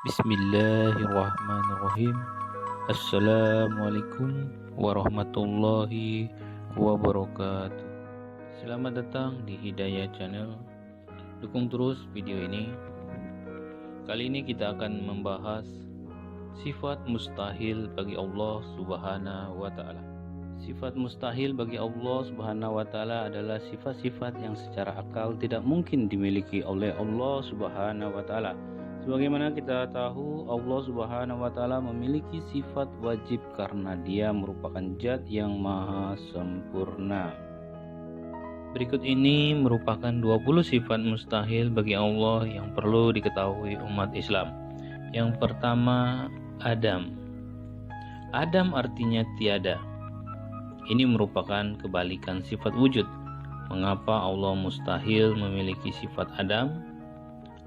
Bismillahirrahmanirrahim. Assalamualaikum warahmatullahi wabarakatuh. Selamat datang di Hidayah Channel. Dukung terus video ini. Kali ini kita akan membahas sifat mustahil bagi Allah Subhanahu wa taala. Sifat mustahil bagi Allah Subhanahu wa taala adalah sifat-sifat yang secara akal tidak mungkin dimiliki oleh Allah Subhanahu wa taala. Sebagaimana kita tahu, Allah Subhanahu wa taala memiliki sifat wajib karena Dia merupakan zat yang maha sempurna. Berikut ini merupakan 20 sifat mustahil bagi Allah yang perlu diketahui umat Islam. Yang pertama, Adam. Adam artinya tiada. Ini merupakan kebalikan sifat wujud. Mengapa Allah mustahil memiliki sifat Adam?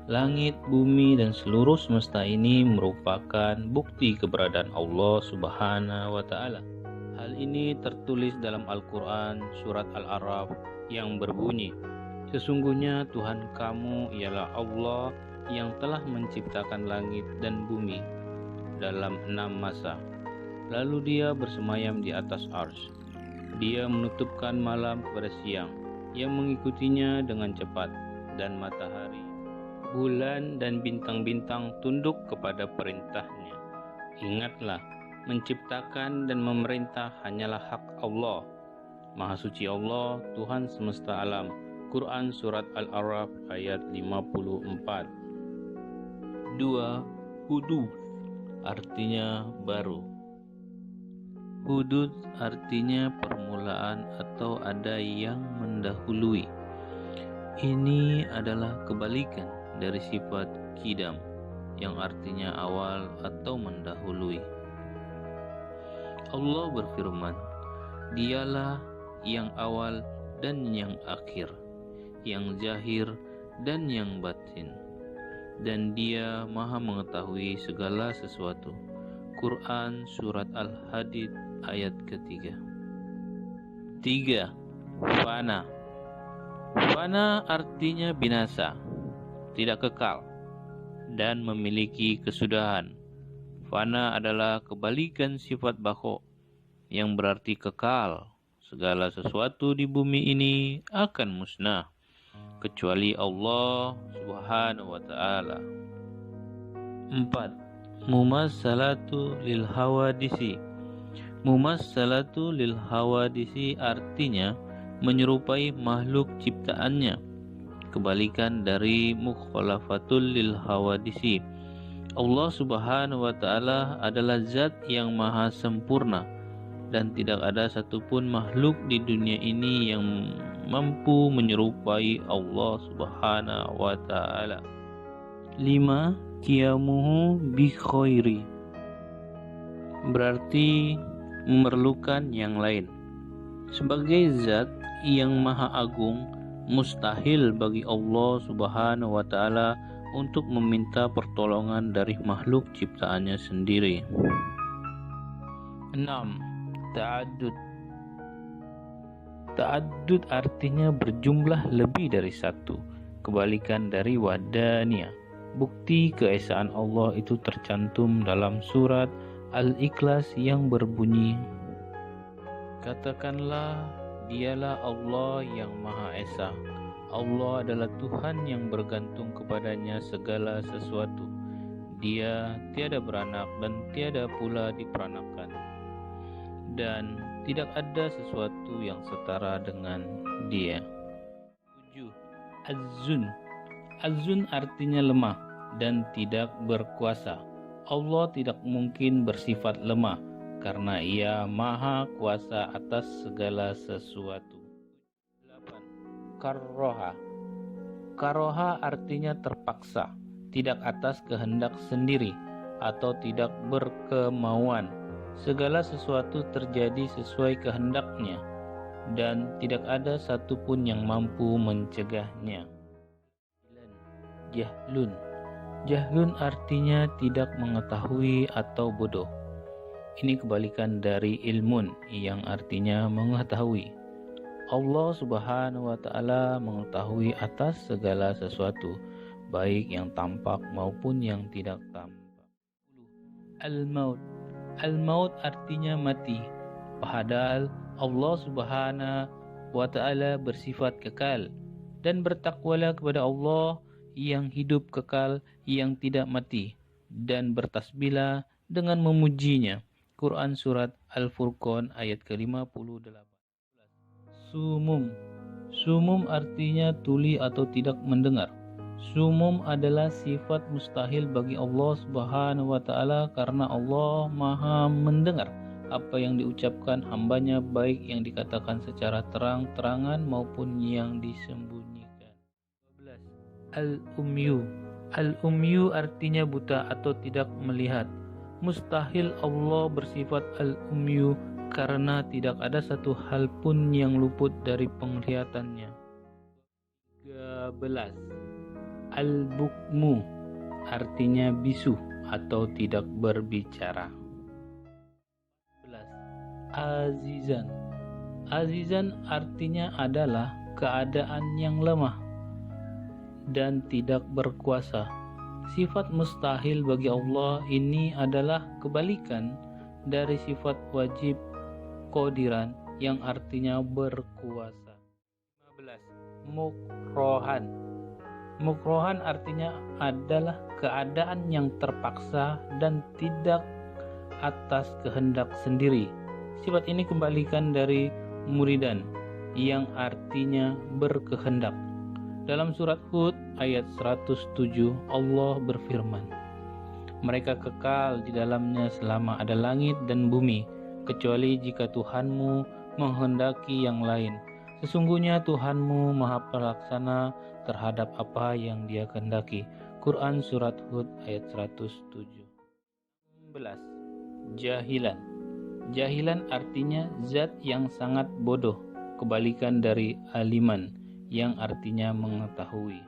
Langit, bumi, dan seluruh semesta ini merupakan bukti keberadaan Allah Subhanahu wa taala. Hal ini tertulis dalam Al-Quran surat Al-A'raf yang berbunyi, "Sesungguhnya Tuhan kamu ialah Allah yang telah menciptakan langit dan bumi dalam 6 masa. Lalu Dia bersemayam di atas arsy. Dia menutupkan malam kepada siang, yang mengikutinya dengan cepat, dan matahari, bulan, dan bintang-bintang tunduk kepada perintahnya. Ingatlah, menciptakan dan memerintah hanyalah hak Allah. Maha suci Allah, Tuhan semesta alam." Quran surat Al-A'raf ayat 54. 2. Hudud artinya baru. Hudud artinya permulaan atau ada yang mendahului. Ini adalah kebalikan dari sifat qidam yang artinya awal atau mendahului. Allah berfirman, "Dialah yang awal dan yang akhir, yang zahir dan yang batin, dan Dia maha mengetahui segala sesuatu." Quran surat Al-Hadid ayat ketiga. 3. Fana. Fana artinya binasa, tidak kekal, dan memiliki kesudahan. Fana adalah kebalikan sifat baqo, yang berarti kekal. Segala sesuatu di bumi ini akan musnah, kecuali Allah Subhanahu wa ta'ala. 4. Mumassalatu lil hawadisi. Mumassalatu lil hawadisi artinya menyerupai makhluk ciptaannya, kebalikan dari mukhalafatul lil hawadisi. Allah Subhanahu wa taala adalah zat yang maha sempurna, dan tidak ada satupun makhluk di dunia ini yang mampu menyerupai Allah Subhanahu wa taala. 5. Qiyamuhu bi khairi, berarti memerlukan yang lain. Sebagai zat yang maha agung, mustahil bagi Allah Subhanahu wa taala untuk meminta pertolongan dari makhluk ciptaannya sendiri. 6. Ta'addud. Ta'addud artinya berjumlah lebih dari satu, kebalikan dari wadaniyah. Bukti keesaan Allah itu tercantum dalam surat Al-Ikhlas yang berbunyi, "Katakanlah, Dialah Allah yang Maha Esa. Allah adalah Tuhan yang bergantung kepadanya segala sesuatu. Dia tiada beranak dan tiada pula diperanakan, dan tidak ada sesuatu yang setara dengan Dia." 7. Az-Zun. Az-Zun artinya lemah dan tidak berkuasa. Allah tidak mungkin bersifat lemah karena Ia maha kuasa atas segala sesuatu. 8. Karroha. Karroha artinya terpaksa, tidak atas kehendak sendiri, atau tidak berkemauan. Segala sesuatu terjadi sesuai kehendaknya, dan tidak ada satupun yang mampu mencegahnya. Jahlun. Jahlun artinya tidak mengetahui atau bodoh. Ini kebalikan dari ilmun yang artinya mengetahui. Allah Subhanahu wa taala mengetahui atas segala sesuatu, baik yang tampak maupun yang tidak tampak. Al-maut. Al-maut artinya mati. Padahal Allah Subhanahu wa ta'ala bersifat kekal. Dan bertakwalah kepada Allah yang hidup kekal, yang tidak mati. Dan bertasbihlah dengan memujinya. Quran Surat Al-Furqan ayat ke-58. Sumum. Sumum artinya tuli atau tidak mendengar. Sumum adalah sifat mustahil bagi Allah Subhanahu wa ta'ala karena Allah Maha mendengar apa yang diucapkan hambanya, baik yang dikatakan secara terang-terangan maupun yang disembunyikan. 12. Al-umyu. Al-umyu artinya buta atau tidak melihat. Mustahil Allah bersifat al-umyu karena tidak ada satu hal pun yang luput dari penglihatannya. 13. Al-bukmu artinya bisu atau tidak berbicara. 14. Azizan. Azizan artinya adalah keadaan yang lemah dan tidak berkuasa. Sifat mustahil bagi Allah ini adalah kebalikan dari sifat wajib qadiran yang artinya berkuasa. 15. Mukrohan. Mukrohan artinya adalah keadaan yang terpaksa dan tidak atas kehendak sendiri. Sifat ini kembalikan dari muridan yang artinya berkehendak. Dalam surat Hud ayat 107 Allah berfirman, mereka kekal di dalamnya selama ada langit dan bumi, kecuali jika Tuhanmu menghendaki yang lain. Sesungguhnya Tuhanmu Maha Pelaksana terhadap apa yang Dia kehendaki. Quran Surat Hud ayat 107. 16. Jahilan. Jahilan artinya zat yang sangat bodoh, kebalikan dari aliman yang artinya mengetahui.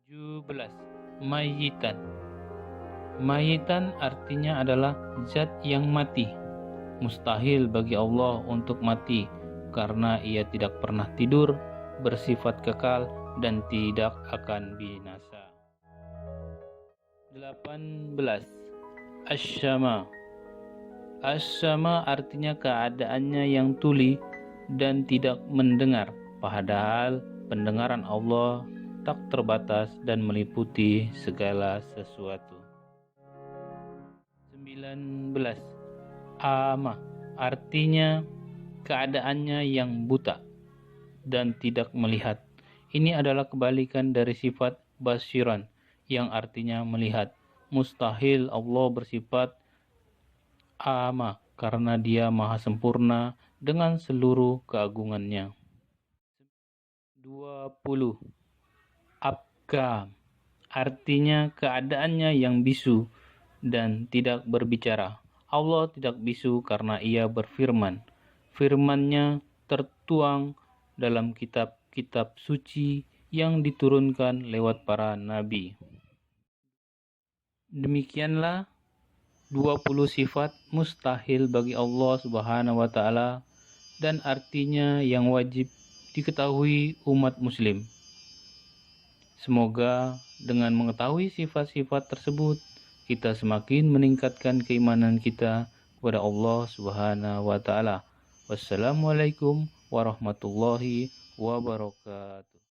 17. Mayitan. Mayitan artinya adalah zat yang mati. Mustahil bagi Allah untuk mati karena Ia tidak pernah tidur, bersifat kekal dan tidak akan binasa. 18. Asyama. Asyama artinya keadaannya yang tuli dan tidak mendengar, padahal pendengaran Allah tak terbatas dan meliputi segala sesuatu. 19. Ama artinya keadaannya yang buta dan tidak melihat. Ini adalah kebalikan dari sifat basiran yang artinya melihat. Mustahil Allah bersifat ama karena Dia maha sempurna dengan seluruh keagungannya. 20. Abkam artinya keadaannya yang bisu dan tidak berbicara. Allah tidak bisu karena Ia berfirman. Firman-Nya tertuang dalam kitab-kitab suci yang diturunkan lewat para nabi. Demikianlah 20 sifat mustahil bagi Allah Subhanahu wa ta'ala dan artinya yang wajib diketahui umat muslim. Semoga dengan mengetahui sifat-sifat tersebut kita semakin meningkatkan keimanan kita kepada Allah Subhanahu wa ta'ala. Wassalamualaikum warahmatullahi wabarakatuh.